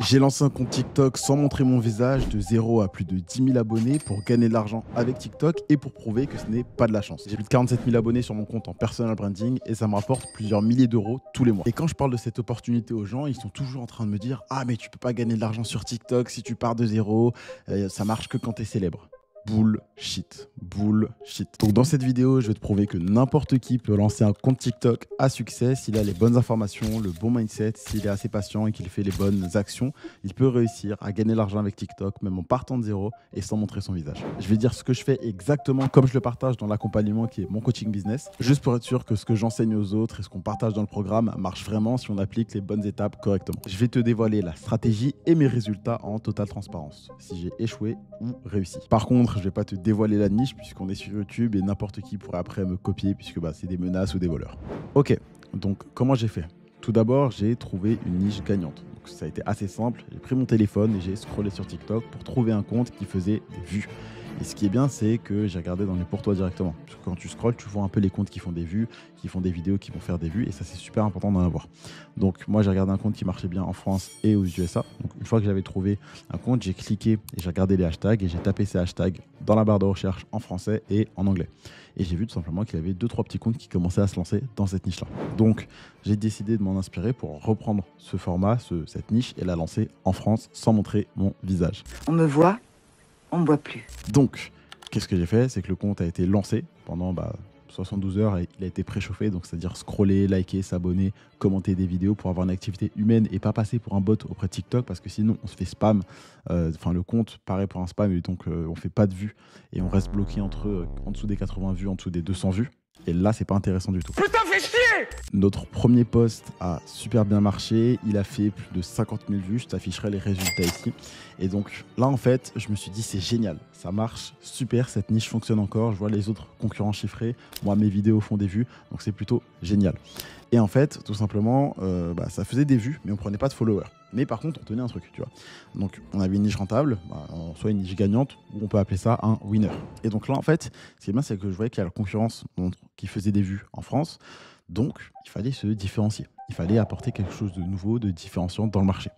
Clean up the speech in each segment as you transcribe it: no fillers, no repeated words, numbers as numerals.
J'ai lancé un compte TikTok sans montrer mon visage de 0 à plus de 10 000 abonnés pour gagner de l'argent avec TikTok et pour prouver que ce n'est pas de la chance. J'ai plus de 47 000 abonnés sur mon compte en personal branding et ça me rapporte plusieurs milliers d'euros tous les mois. Et quand je parle de cette opportunité aux gens, ils sont toujours en train de me dire « Ah mais tu peux pas gagner de l'argent sur TikTok si tu pars de zéro, ça marche que quand tu es célèbre ». Bullshit. Bullshit. Donc dans cette vidéo, je vais te prouver que n'importe qui peut lancer un compte TikTok à succès s'il a les bonnes informations, le bon mindset, s'il est assez patient et qu'il fait les bonnes actions. Il peut réussir à gagner de l'argent avec TikTok, même en partant de zéro et sans montrer son visage. Je vais dire ce que je fais exactement comme je le partage dans l'accompagnement qui est mon coaching business, juste pour être sûr que ce que j'enseigne aux autres et ce qu'on partage dans le programme marche vraiment si on applique les bonnes étapes correctement. Je vais te dévoiler la stratégie et mes résultats en totale transparence, si j'ai échoué ou réussi. Par contre, je vais pas te dévoiler la niche puisqu'on est sur YouTube et n'importe qui pourrait après me copier puisque c'est des menaces ou des voleurs. Ok, donc comment j'ai fait? Tout d'abord, j'ai trouvé une niche gagnante. Donc, ça a été assez simple. J'ai pris mon téléphone et j'ai scrollé sur TikTok pour trouver un compte qui faisait des vues. Et ce qui est bien, c'est que j'ai regardé dans les pour toi directement. Parce que quand tu scrolles, tu vois un peu les comptes qui font des vues, qui font des vidéos qui vont faire des vues. Et ça, c'est super important d'en avoir. Donc, moi, j'ai regardé un compte qui marchait bien en France et aux USA. Donc, une fois que j'avais trouvé un compte, j'ai cliqué et j'ai regardé les hashtags et j'ai tapé ces hashtags dans la barre de recherche en français et en anglais. Et j'ai vu tout simplement qu'il y avait 2-3 petits comptes qui commençaient à se lancer dans cette niche-là. Donc, j'ai décidé de m'en inspirer pour reprendre ce format, cette niche et la lancer en France sans montrer mon visage. On me voit, on me voit plus. Donc, qu'est-ce que j'ai fait? C'est que le compte a été lancé pendant 72 heures et il a été préchauffé, donc c'est-à-dire scroller, liker, s'abonner, commenter des vidéos pour avoir une activité humaine et pas passer pour un bot auprès de TikTok parce que sinon on se fait spam. Le compte paraît pour un spam et donc on fait pas de vues et on reste bloqué en dessous des 80 vues, en dessous des 200 vues. Et là, c'est pas intéressant du tout. Putain, fais chier! Notre premier post a super bien marché. Il a fait plus de 50 000 vues. Je t'afficherai les résultats ici. Et donc là, en fait, je me suis dit, c'est génial. Ça marche super. Cette niche fonctionne encore. Je vois les autres concurrents chiffrés. Moi, mes vidéos font des vues. Donc, c'est plutôt génial. Et en fait, tout simplement, ça faisait des vues, mais on prenait pas de followers. Mais par contre, on tenait un truc, tu vois. Donc, on avait une niche rentable, soit une niche gagnante, ou on peut appeler ça un winner. Et donc là, en fait, ce qui est bien, c'est que je voyais qu'il y a la concurrence qui faisait des vues en France. Donc, il fallait se différencier. Il fallait apporter quelque chose de nouveau, de différenciant dans le marché.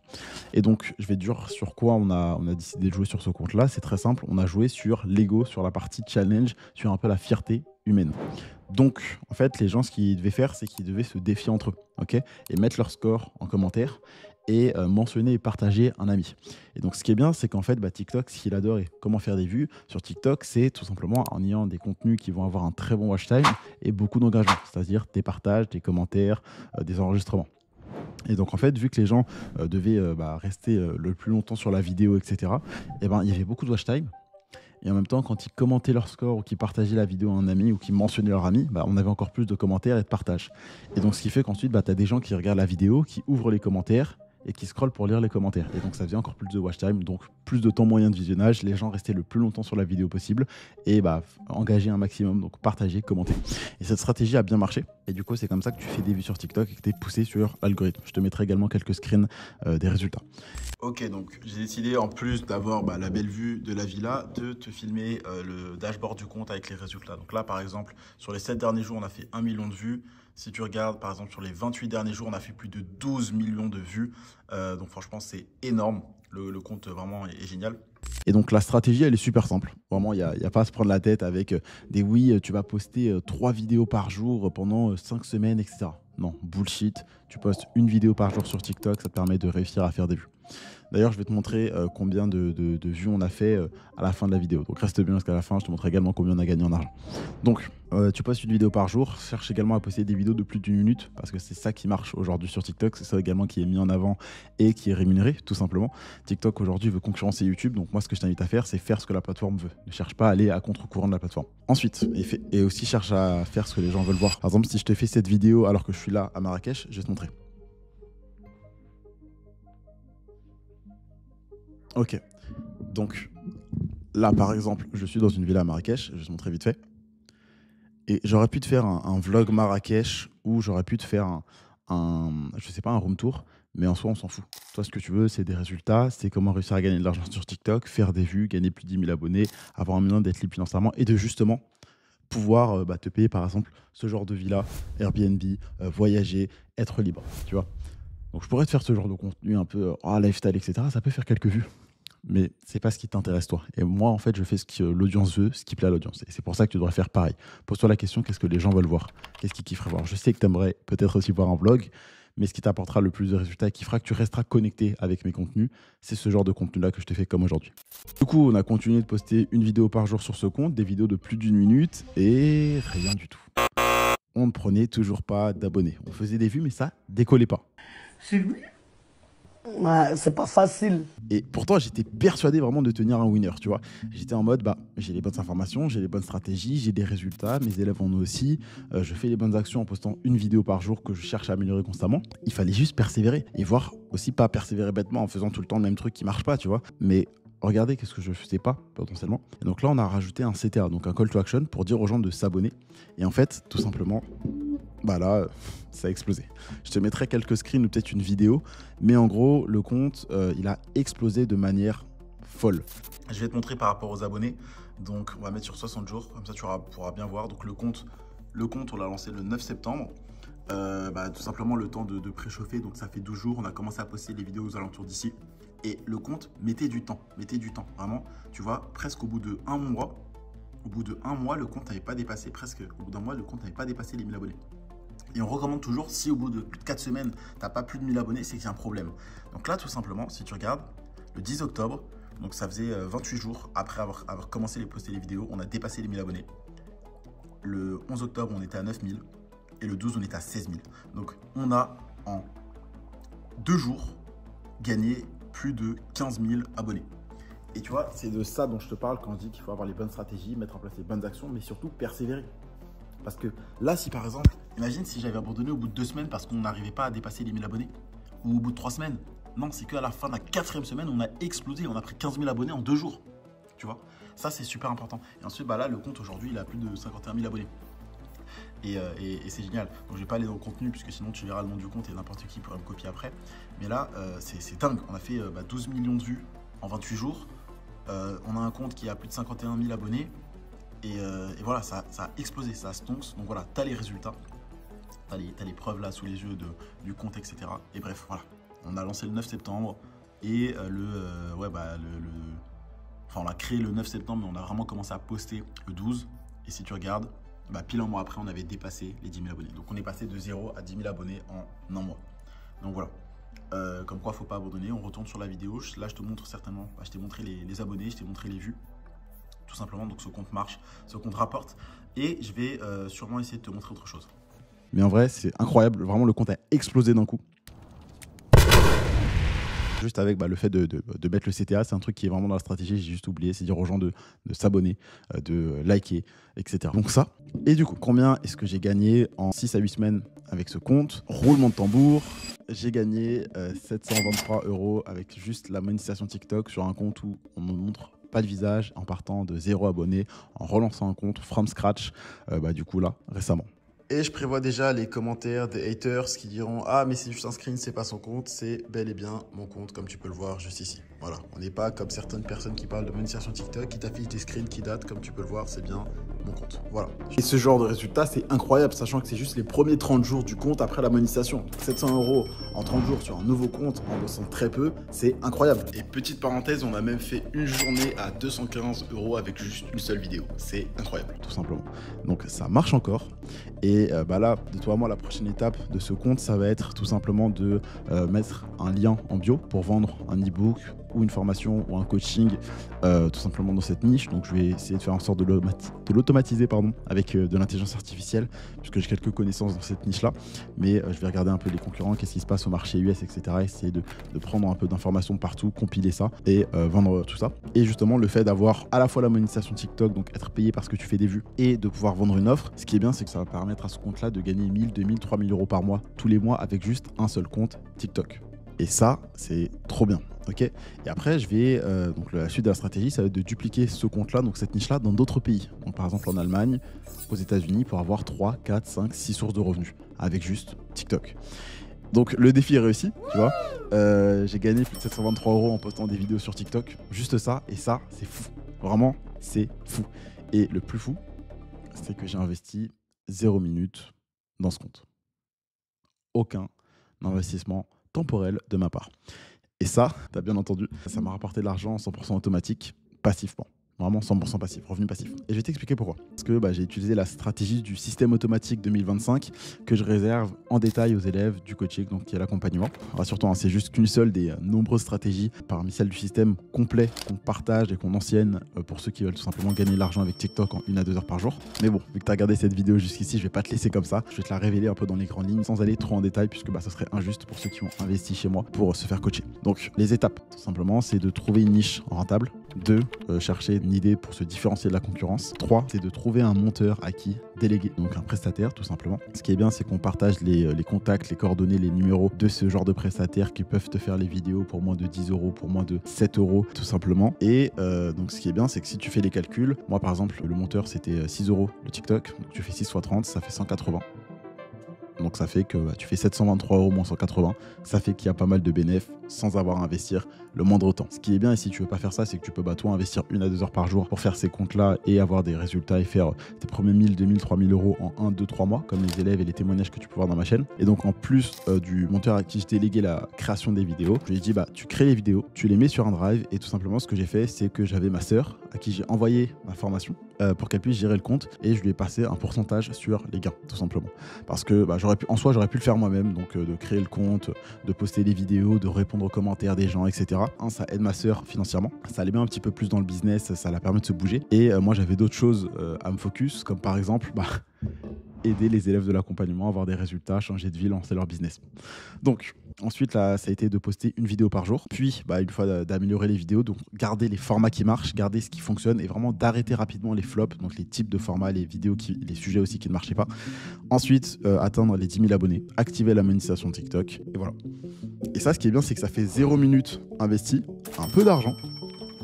Et donc, je vais te dire sur quoi on a décidé de jouer sur ce compte-là. C'est très simple. On a joué sur l'ego, sur la partie challenge, sur un peu la fierté humaine. Donc, en fait, les gens, ce qu'ils devaient faire, c'est qu'ils devaient se défier entre eux, ok, et mettre leur score en commentaire et mentionner et partager un ami. Et donc, ce qui est bien, c'est qu'en fait, TikTok, ce qu'il adore et comment faire des vues sur TikTok, c'est tout simplement en ayant des contenus qui vont avoir un très bon watch time et beaucoup d'engagement, c'est-à-dire des partages, des commentaires, des enregistrements. Et donc en fait, vu que les gens devaient rester le plus longtemps sur la vidéo, etc., il y avait beaucoup de watch time. Et en même temps, quand ils commentaient leur score ou qu'ils partageaient la vidéo à un ami ou qu'ils mentionnaient leur ami, on avait encore plus de commentaires et de partages. Et donc ce qui fait qu'ensuite, tu as des gens qui regardent la vidéo, qui ouvrent les commentaires et qui scrollent pour lire les commentaires. Et donc ça faisait encore plus de watch time, donc plus de temps moyen de visionnage. Les gens restaient le plus longtemps sur la vidéo possible et engager un maximum, donc partager, commenter. Et cette stratégie a bien marché. Et du coup, c'est comme ça que tu fais des vues sur TikTok et que tu es poussé sur l'algorithme. Je te mettrai également quelques screens des résultats. Ok, donc j'ai décidé, en plus d'avoir la belle vue de la villa, de te filmer le dashboard du compte avec les résultats. Donc là, par exemple, sur les 7 derniers jours, on a fait 1 million de vues. Si tu regardes, par exemple, sur les 28 derniers jours, on a fait plus de 12 millions de vues. Donc franchement, c'est énorme. Le compte vraiment est génial. Et donc la stratégie, elle est super simple. Vraiment, il n'y a pas à se prendre la tête avec des oui, tu vas poster 3 vidéos par jour pendant 5 semaines, etc. Non, bullshit. Tu postes une vidéo par jour sur TikTok, ça te permet de réussir à faire des vues. D'ailleurs, je vais te montrer combien de vues on a fait à la fin de la vidéo. Donc reste bien jusqu'à la fin, je te montrerai également combien on a gagné en argent. Donc, tu postes une vidéo par jour. Cherche également à poster des vidéos de plus d'1 minute parce que c'est ça qui marche aujourd'hui sur TikTok. C'est ça également qui est mis en avant et qui est rémunéré, tout simplement. TikTok aujourd'hui veut concurrencer YouTube. Donc moi, ce que je t'invite à faire, c'est faire ce que la plateforme veut. Ne cherche pas à aller à contre-courant de la plateforme. Ensuite, et aussi cherche à faire ce que les gens veulent voir. Par exemple, si je te fais cette vidéo alors que je suis là à Marrakech, je vais te montrer. Ok, donc là par exemple, je suis dans une villa à Marrakech, je vais te montrer vite fait. Et j'aurais pu te faire un vlog Marrakech ou j'aurais pu te faire je sais pas, un room tour, mais en soi on s'en fout. Toi ce que tu veux, c'est des résultats, c'est comment réussir à gagner de l'argent sur TikTok, faire des vues, gagner plus de 10 000 abonnés, avoir un moyen d'être libre financièrement et de justement pouvoir te payer par exemple ce genre de villa, Airbnb, voyager, être libre, tu vois. Donc je pourrais te faire ce genre de contenu un peu lifestyle, etc. Ça peut faire quelques vues. Mais c'est pas ce qui t'intéresse toi. Et moi, en fait, je fais ce que l'audience veut, ce qui plaît à l'audience. Et c'est pour ça que tu devrais faire pareil. Pose-toi la question, qu'est-ce que les gens veulent voir? Qu'est-ce qu'ils kifferaient voir? Je sais que tu aimerais peut-être aussi voir un vlog, mais ce qui t'apportera le plus de résultats et qui fera que tu resteras connecté avec mes contenus, c'est ce genre de contenu-là que je te fais comme aujourd'hui. Du coup, on a continué de poster une vidéo par jour sur ce compte, des vidéos de plus d'1 minute, et rien du tout. On ne prenait toujours pas d'abonnés. On faisait des vues, mais ça décollait pas. Ouais, c'est pas facile. Et pourtant, j'étais persuadé vraiment de tenir un winner, tu vois. J'étais en mode, j'ai les bonnes informations, j'ai les bonnes stratégies, j'ai des résultats, mes élèves en ont aussi. Je fais les bonnes actions en postant une vidéo par jour que je cherche à améliorer constamment. Il fallait juste persévérer et voir aussi pas persévérer bêtement en faisant tout le temps le même truc qui marche pas, tu vois. Mais regardez qu'est-ce que je faisais pas potentiellement. Et donc là, on a rajouté un CTA, donc un call to action pour dire aux gens de s'abonner. Et en fait, tout simplement, là, ça a explosé. Je te mettrai quelques screens ou peut-être une vidéo, mais en gros, le compte, il a explosé de manière folle. Je vais te montrer par rapport aux abonnés. Donc, on va mettre sur 60 jours, comme ça tu pourras bien voir. Donc, le compte on l'a lancé le 9 septembre. Tout simplement le temps de préchauffer, donc ça fait 12 jours. On a commencé à poster les vidéos aux alentours d'ici. Et le compte mettait du temps, vraiment. Tu vois, presque au bout de un mois, le compte n'avait pas dépassé, au bout d'un mois, le compte n'avait pas dépassé les 1000 abonnés. Et on recommande toujours, si au bout de plus de 4 semaines, tu n'as pas plus de 1000 abonnés, c'est qu'il y a un problème. Donc là, tout simplement, si tu regardes, le 10 octobre, donc ça faisait 28 jours après avoir commencé à poster les vidéos, on a dépassé les 1000 abonnés. Le 11 octobre, on était à 9000 et le 12, on était à 16 000. Donc on a en 2 jours gagné plus de 15 000 abonnés. Et tu vois, c'est de ça dont je te parle quand je dis qu'il faut avoir les bonnes stratégies, mettre en place les bonnes actions, mais surtout persévérer. Parce que là, si par exemple, imagine si j'avais abandonné au bout de 2 semaines parce qu'on n'arrivait pas à dépasser les 1000 abonnés, ou au bout de 3 semaines. Non, c'est qu'à la fin de la 4e semaine, on a explosé, on a pris 15 000 abonnés en 2 jours. Tu vois, ça c'est super important. Et ensuite, là, le compte aujourd'hui, il a plus de 51 000 abonnés. Et c'est génial. Donc je vais pas aller dans le contenu puisque sinon tu verras le nom du compte et n'importe qui pourra me copier après. Mais là, c'est dingue. On a fait 12 millions de vues en 28 jours. On a un compte qui a plus de 51 000 abonnés. Et voilà, ça a explosé, ça a stonks. Donc voilà, tu as les résultats. Tu as les preuves là sous les yeux du compte, etc. Et bref, voilà. On a lancé le 9 septembre. Et on l'a créé le 9 septembre, mais on a vraiment commencé à poster le 12. Et si tu regardes, pile un mois après, on avait dépassé les 10 000 abonnés. Donc on est passé de 0 à 10 000 abonnés en un mois. Donc voilà. Comme quoi, il ne faut pas abandonner. On retourne sur la vidéo. Là, je te montre certainement. Je t'ai montré les abonnés, je t'ai montré les vues. Tout simplement, donc ce compte marche, ce compte rapporte. Et je vais sûrement essayer de te montrer autre chose. Mais en vrai, c'est incroyable. Vraiment, le compte a explosé d'un coup. Juste avec le fait de mettre le CTA, c'est un truc qui est vraiment dans la stratégie, j'ai juste oublié, c'est dire aux gens de s'abonner, de liker, etc. Donc ça. Et du coup, combien est-ce que j'ai gagné en 6 à 8 semaines avec ce compte? Roulement de tambour, j'ai gagné 723 € avec juste la monétisation TikTok sur un compte où on ne montre pas de visage, en partant de 0 abonnés, en relançant un compte from scratch, du coup là, récemment. Et je prévois déjà les commentaires des haters qui diront « Ah, mais c'est juste un screen, c'est pas son compte. » C'est bel et bien mon compte, comme tu peux le voir juste ici. Voilà, on n'est pas comme certaines personnes qui parlent de monétisation TikTok, qui t'affichent des screens qui datent, comme tu peux le voir, c'est bien mon compte. Voilà. Et ce genre de résultat, c'est incroyable, sachant que c'est juste les premiers 30 jours du compte après la monétisation. 700 € en 30 jours sur un nouveau compte, en bossant très peu, c'est incroyable. Et petite parenthèse, on a même fait une journée à 215 € avec juste une seule vidéo. C'est incroyable, tout simplement. Donc ça marche encore. Et là, de toi à moi, la prochaine étape de ce compte, ça va être tout simplement de mettre un lien en bio pour vendre un e-book ou une formation ou un coaching tout simplement dans cette niche. Donc je vais essayer de faire en sorte de l'automatiser avec de l'intelligence artificielle, puisque j'ai quelques connaissances dans cette niche là, mais je vais regarder un peu les concurrents, qu'est-ce qui se passe au marché US, etc. Essayer de prendre un peu d'informations partout, compiler ça et vendre tout ça. Et justement le fait d'avoir à la fois la monétisation TikTok, donc être payé parce que tu fais des vues, et de pouvoir vendre une offre, ce qui est bien, c'est que ça va permettre à ce compte là de gagner 1000, 2000, 3000 € par mois tous les mois avec juste un seul compte TikTok. Et ça, c'est trop bien. Ok. Et après, je vais donc la suite de la stratégie, ça va être de dupliquer ce compte-là, donc cette niche-là, dans d'autres pays. Donc par exemple en Allemagne, aux États-Unis, pour avoir 3, 4, 5, 6 sources de revenus avec juste TikTok. Donc le défi est réussi, tu vois. J'ai gagné plus de 723 € en postant des vidéos sur TikTok. Juste ça, et ça, c'est fou. Vraiment, c'est fou. Et le plus fou, c'est que j'ai investi 0 minute dans ce compte. Aucun investissement temporel de ma part. Et ça, tu as bien entendu, ça m'a rapporté de l'argent 100% automatique, passivement. Vraiment 100% passif, revenu passif. Et je vais t'expliquer pourquoi. Parce que j'ai utilisé la stratégie du système automatique 2025 que je réserve en détail aux élèves du coaching, donc qui est l'accompagnement. Rassure-toi, c'est juste qu'une seule des nombreuses stratégies parmi celles du système complet qu'on partage et qu'on ancienne pour ceux qui veulent tout simplement gagner de l'argent avec TikTok en 1 à 2 heures par jour. Mais bon, vu que tu as regardé cette vidéo jusqu'ici, je vais pas te laisser comme ça. Je vais te la révéler un peu dans les grandes lignes sans aller trop en détail puisque ça serait injuste pour ceux qui ont investi chez moi pour se faire coacher. Donc les étapes, tout simplement, c'est de trouver une niche rentable. 2. Chercher une idée pour se différencier de la concurrence. 3. C'est de trouver un monteur à qui déléguer, donc un prestataire tout simplement. Ce qui est bien, c'est qu'on partage les contacts, les coordonnées, les numéros de ce genre de prestataires qui peuvent te faire les vidéos pour moins de 10 euros, pour moins de 7 euros tout simplement. Et donc ce qui est bien, c'est que si tu fais les calculs, moi par exemple, le monteur c'était 6 euros le TikTok, donc tu fais 6 x 30, ça fait 180. Donc ça fait que tu fais 723 euros moins 180. Ça fait qu'il y a pas mal de bénéfices sans avoir à investir le moindre temps. Ce qui est bien, et si tu veux pas faire ça, c'est que tu peux toi investir 1 à 2 heures par jour pour faire ces comptes-là et avoir des résultats et faire tes premiers 1000, 2000, 3000 euros en 1, 2, 3 mois, comme les élèves et les témoignages que tu peux voir dans ma chaîne. Et donc en plus du monteur à qui je déléguais la création des vidéos, je lui ai dit tu crées les vidéos, tu les mets sur un drive et tout simplement ce que j'ai fait, c'est que j'avais ma sœur à qui j'ai envoyé ma formation pour qu'elle puisse gérer le compte et je lui ai passé un pourcentage sur les gains tout simplement. Parce que j'aurais pu le faire moi-même, donc de créer le compte, de poster les vidéos, de répondre aux commentaires des gens, etc. Ça aide ma sœur financièrement, ça allait bien un petit peu plus dans le business, ça la permet de se bouger. Et moi j'avais d'autres choses à me focus, comme par exemple aider les élèves de l'accompagnement à avoir des résultats, changer de vie, lancer leur business. Donc ensuite là, ça a été de poster une vidéo par jour, puis une fois d'améliorer les vidéos, donc garder les formats qui marchent, garder ce qui fonctionne et vraiment d'arrêter rapidement les flops, donc les types de formats, les vidéos, les sujets aussi qui ne marchaient pas. Ensuite atteindre les 10 000 abonnés, activer la monétisation TikTok et voilà. Et ça, ce qui est bien, c'est que ça fait 0 minutes investi, un peu d'argent,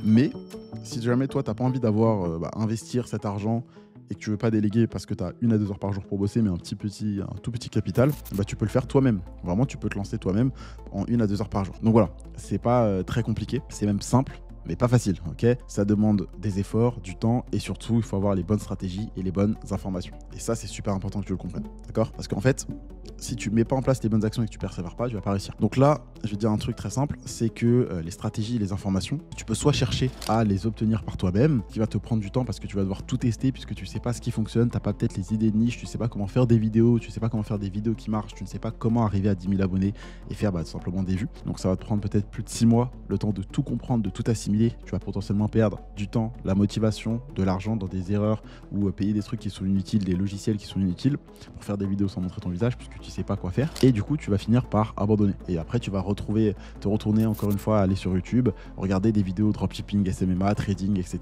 mais si jamais toi t'as pas envie d'avoir investir cet argent et que tu veux pas déléguer parce que tu as 1 à 2 heures par jour pour bosser mais un tout petit capital, tu peux le faire toi-même. Vraiment, tu peux te lancer toi-même en 1 à 2 heures par jour. Donc voilà, c'est pas très compliqué, c'est même simple, mais pas facile, ok? Ça demande des efforts, du temps et surtout, il faut avoir les bonnes stratégies et les bonnes informations. Et ça, c'est super important que tu le comprennes, d'accord? Parce qu'en fait, si tu mets pas en place les bonnes actions et que tu persévères pas, tu vas pas réussir. Donc là, je vais te dire un truc très simple, c'est que les stratégies et les informations, tu peux soit chercher à les obtenir par toi-même, qui va te prendre du temps parce que tu vas devoir tout tester puisque tu sais pas ce qui fonctionne, t'as pas peut-être les idées de niche, tu sais pas comment faire des vidéos, tu sais pas comment faire des vidéos qui marchent, tu ne sais pas comment arriver à 10 000 abonnés et faire tout simplement des vues. Donc ça va te prendre peut-être plus de 6 mois, le temps de tout comprendre, de tout assimiler. Tu vas potentiellement perdre du temps, la motivation, de l'argent dans des erreurs ou payer des trucs qui sont inutiles, des logiciels qui sont inutiles pour faire des vidéos sans montrer ton visage puisque tu sais pas quoi faire. Et du coup, tu vas finir par abandonner. Et après, tu vas te retourner encore une fois, aller sur YouTube, regarder des vidéos dropshipping, SMMA, trading, etc.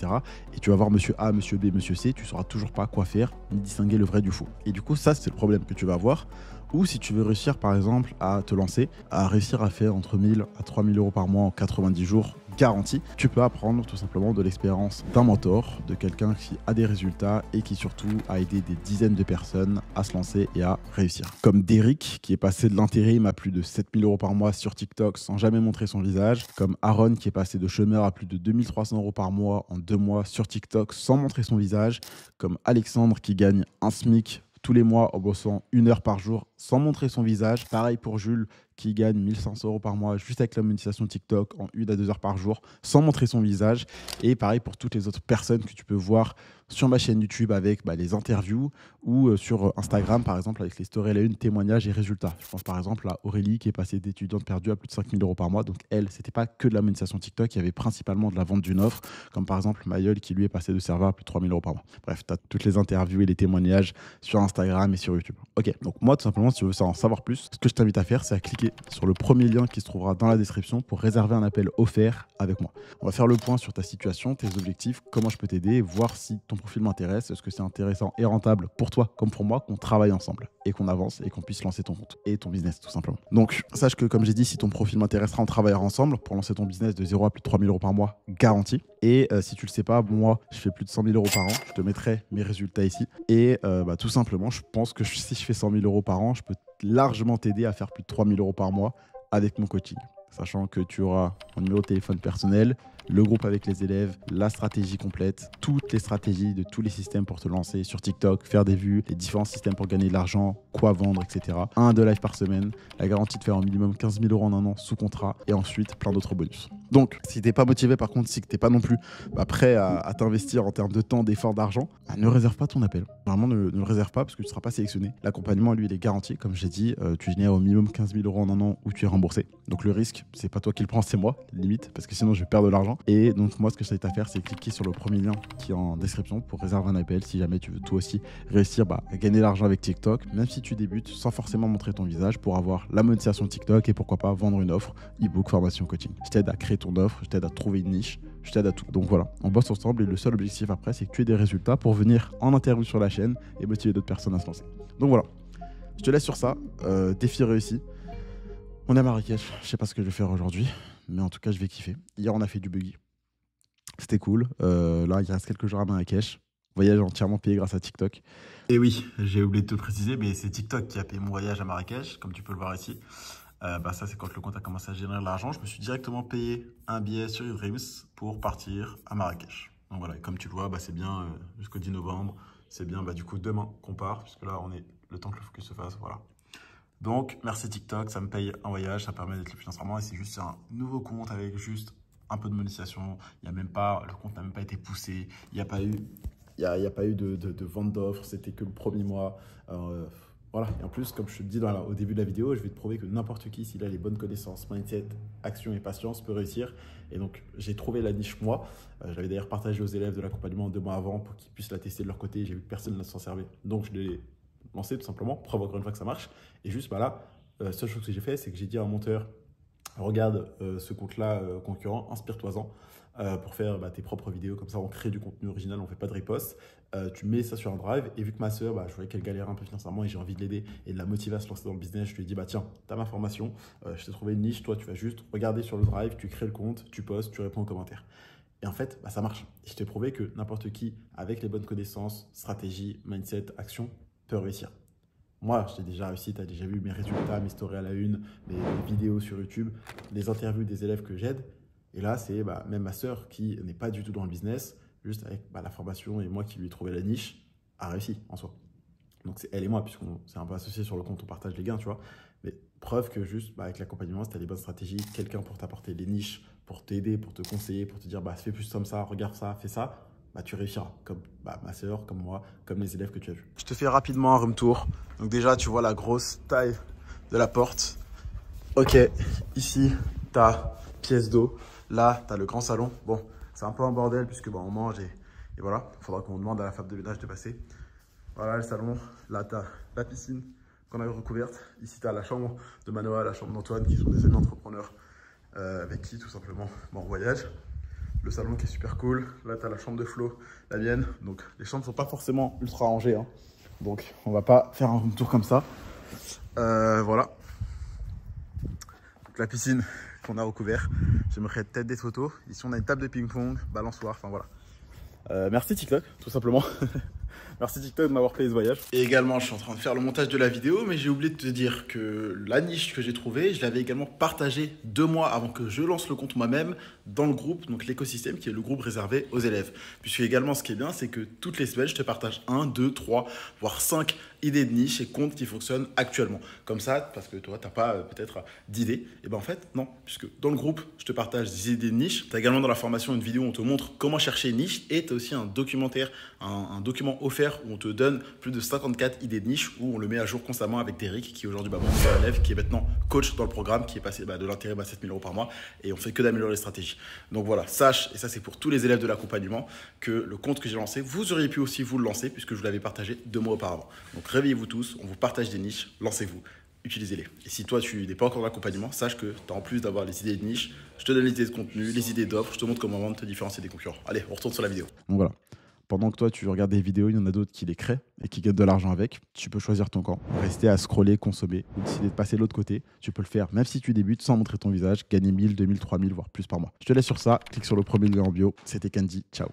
Et tu vas voir monsieur A, monsieur B, monsieur C, tu sauras toujours pas quoi faire, ni distinguer le vrai du faux. Et du coup, ça, c'est le problème que tu vas avoir. Ou si tu veux réussir, par exemple, à te lancer, à réussir à faire entre 1000 à 3000 euros par mois en 90 jours, garanti, tu peux apprendre tout simplement de l'expérience d'un mentor, de quelqu'un qui a des résultats et qui surtout a aidé des dizaines de personnes à se lancer et à réussir. Comme Derrick, qui est passé de l'intérim à plus de 7000 euros par mois sur TikTok sans jamais montrer son visage. Comme Aaron, qui est passé de chômeur à plus de 2300 euros par mois en 2 mois sur TikTok sans montrer son visage. Comme Alexandre, qui gagne un SMIC tous les mois en bossant 1 heure par jour sans montrer son visage. Pareil pour Jules, qui gagne 1500 euros par mois juste avec la monétisation TikTok en 1 à 2 heures par jour sans montrer son visage. Et pareil pour toutes les autres personnes que tu peux voir sur ma chaîne YouTube avec les interviews ou sur Instagram par exemple avec les stories à la une, témoignages et résultats. Je pense par exemple à Aurélie qui est passée d'étudiante perdue à plus de 5000 euros par mois. Donc elle, c'était pas que de la monétisation TikTok, il y avait principalement de la vente d'une offre, comme par exemple Mayol qui lui est passé de serveur à plus de 3000 euros par mois. Bref, tu as toutes les interviews et les témoignages sur Instagram et sur YouTube. Ok, donc moi tout simplement, si tu veux en savoir plus, ce que je t'invite à faire, c'est à cliquer sur le premier lien qui se trouvera dans la description pour réserver un appel offert avec moi. On va faire le point sur ta situation, tes objectifs, comment je peux t'aider, voir si ton profil m'intéresse, est-ce que c'est intéressant et rentable pour toi comme pour moi, qu'on travaille ensemble et qu'on avance et qu'on puisse lancer ton compte et ton business tout simplement. Donc sache que comme j'ai dit, si ton profil m'intéressera, on travaillera ensemble pour lancer ton business de 0 à plus de 3000 euros par mois, garanti. Et si tu le sais pas, moi je fais plus de 100 000 euros par an, je te mettrai mes résultats ici. Et tout simplement, je pense que si je fais 100 000 euros par an, je peux largement t'aider à faire plus de 3 000 euros par mois avec mon coaching. Sachant que tu auras mon numéro de téléphone personnel, le groupe avec les élèves, la stratégie complète, toutes les stratégies de tous les systèmes pour te lancer sur TikTok, faire des vues, les différents systèmes pour gagner de l'argent, quoi vendre, etc. 1 à 2 lives par semaine, la garantie de faire au minimum 15 000 € en un an sous contrat et ensuite plein d'autres bonus. Donc, si t'es pas motivé, par contre, si t'es pas non plus prêt à t'investir en termes de temps, d'effort, d'argent, ne réserve pas ton appel. Vraiment, ne le réserve pas parce que tu seras pas sélectionné. L'accompagnement, lui, il est garanti. Comme j'ai dit, tu génères au minimum 15 000 € en un an où tu es remboursé. Donc, le risque, c'est pas toi qui le prends, c'est moi, limite, parce que sinon, je vais perdre de l'argent. Et donc, moi, ce que je t'invite à faire, c'est cliquer sur le premier lien qui est en description pour réserver un appel si jamais tu veux toi aussi réussir à gagner de l'argent avec TikTok, même si tu débutes sans forcément montrer ton visage pour avoir la monétisation TikTok et pourquoi pas vendre une offre, e-book, formation, coaching. Je t'aide à créer ton offre, je t'aide à trouver une niche, je t'aide à tout. Donc voilà, on bosse ensemble et le seul objectif après, c'est que tu aies des résultats pour venir en interview sur la chaîne et motiver d'autres personnes à se lancer. Donc voilà, je te laisse sur ça. Défi réussi. On est à Marrakech, je sais pas ce que je vais faire aujourd'hui, mais en tout cas, je vais kiffer. Hier, on a fait du buggy. C'était cool. Là, il reste quelques jours à Marrakech. Voyage entièrement payé grâce à TikTok. Et oui, j'ai oublié de te préciser, mais c'est TikTok qui a payé mon voyage à Marrakech, comme tu peux le voir ici. Ça, c'est quand le compte a commencé à générer de l'argent. Je me suis directement payé un billet sur Dreams pour partir à Marrakech. Donc voilà, et comme tu le vois, c'est bien jusqu'au 10 novembre. C'est bien du coup demain qu'on part, puisque là, on est le temps que le focus se fasse. Voilà. Donc, merci TikTok, ça me paye un voyage, ça permet d'être le financièrement. Et c'est juste un nouveau compte avec juste un peu de monétisation. Il y a même pas, le compte n'a même pas été poussé. Il n'y a pas eu, de vente d'offres. C'était que le premier mois. Voilà, et en plus, comme je te le dis au début de la vidéo, je vais te prouver que n'importe qui, s'il a les bonnes connaissances, mindset, action et patience, peut réussir. Et donc, j'ai trouvé la niche moi. Je l'avais d'ailleurs partagé aux élèves de l'accompagnement 2 mois avant pour qu'ils puissent la tester de leur côté. J'ai vu que personne ne s'en servait. Donc, je l'ai lancé tout simplement, preuve encore une fois que ça marche. Et juste, là, seule chose que j'ai fait, c'est que j'ai dit à un monteur, regarde ce compte-là concurrent, inspire-toi-en pour faire tes propres vidéos. Comme ça, on crée du contenu original, on ne fait pas de riposte. Tu mets ça sur un drive. Et vu que ma soeur, je voyais qu'elle galérait un peu financièrement et j'ai envie de l'aider et de la motiver à se lancer dans le business, je lui ai dit, tiens, tu as ma formation, je t'ai trouvé une niche, toi, tu vas juste regarder sur le drive, tu crées le compte, tu postes, tu réponds aux commentaires. Et en fait, ça marche. Et je t'ai prouvé que n'importe qui, avec les bonnes connaissances, stratégie, mindset, action, peut réussir. Moi, j'ai déjà réussi, tu as déjà vu mes résultats, mes stories à la une, mes vidéos sur YouTube, les interviews des élèves que j'aide. Et là, c'est même ma sœur qui n'est pas du tout dans le business, juste avec la formation et moi qui lui ai trouvé la niche, a réussi en soi. Donc c'est elle et moi, puisqu'on s'est un peu associés sur le compte, on partage les gains, tu vois. Mais preuve que juste avec l'accompagnement, si tu as les bonnes stratégies, quelqu'un pour t'apporter des niches, pour t'aider, pour te conseiller, pour te dire fais plus comme ça, regarde ça, fais ça, tu réussiras, comme ma sœur, comme moi, comme les élèves que tu as vus. Je te fais rapidement un room tour. Donc déjà, tu vois la grosse taille de la porte. Ok, ici, tu as pièce d'eau. Là, tu as le grand salon. Bon, c'est un peu un bordel puisque on mange et voilà. Il faudra qu'on demande à la femme de ménage de passer. Voilà le salon. Là, tu as la piscine qu'on a recouverte. Ici, tu as la chambre de Manoa, la chambre d'Antoine, qui sont des amis entrepreneurs avec qui, tout simplement, on voyage. Le salon qui est super cool. Là, tu as la chambre de Flo, la mienne. Donc, les chambres ne sont pas forcément ultra rangées. Hein. Donc, on va pas faire un tour comme ça. Voilà. Donc, la piscine qu'on a recouvert. J'aimerais peut-être des photos. Ici, on a une table de ping-pong, balançoire. Enfin, voilà. Merci TikTok, tout simplement. Merci TikTok de m'avoir payé ce voyage. Et également, je suis en train de faire le montage de la vidéo, mais j'ai oublié de te dire que la niche que j'ai trouvée, je l'avais également partagée 2 mois avant que je lance le compte moi-même dans le groupe, donc l'écosystème qui est le groupe réservé aux élèves. Puisque également, ce qui est bien, c'est que toutes les semaines, je te partage 1, 2, 3, voire 5 idées de niche et comptes qui fonctionnent actuellement. Comme ça, parce que toi, tu n'as pas peut-être d'idées. Et en fait, non, puisque dans le groupe, je te partage des idées de niche. Tu as également dans la formation une vidéo où on te montre comment chercher une niche et tu as aussi un documentaire, un document offert où on te donne plus de 54 idées de niche où on le met à jour constamment avec Derrick qui est aujourd'hui mon meilleur élève, qui est maintenant coach dans le programme, qui est passé de l'intérêt à 7 000 € par mois et on fait que d'améliorer les stratégies. Donc voilà, sache, et ça c'est pour tous les élèves de l'accompagnement, que le compte que j'ai lancé, vous auriez pu aussi vous le lancer puisque je vous l'avais partagé 2 mois auparavant. Donc réveillez-vous tous, on vous partage des niches, lancez-vous, utilisez-les. Et si toi tu n'es pas encore dans l'accompagnement, sache que tu as en plus d'avoir les idées de niche, je te donne les idées de contenu, les idées d'offres, je te montre comment vendre, te différencier des concurrents. Allez, on retourne sur la vidéo. Donc voilà. Pendant que toi, tu regardes des vidéos, il y en a d'autres qui les créent et qui gagnent de l'argent avec. Tu peux choisir ton camp, rester à scroller, consommer ou décider de passer de l'autre côté. Tu peux le faire même si tu débutes sans montrer ton visage, gagner 1000, 2000, 3000, voire plus par mois. Je te laisse sur ça. Clique sur le premier lien en bio. C'était Candy. Ciao.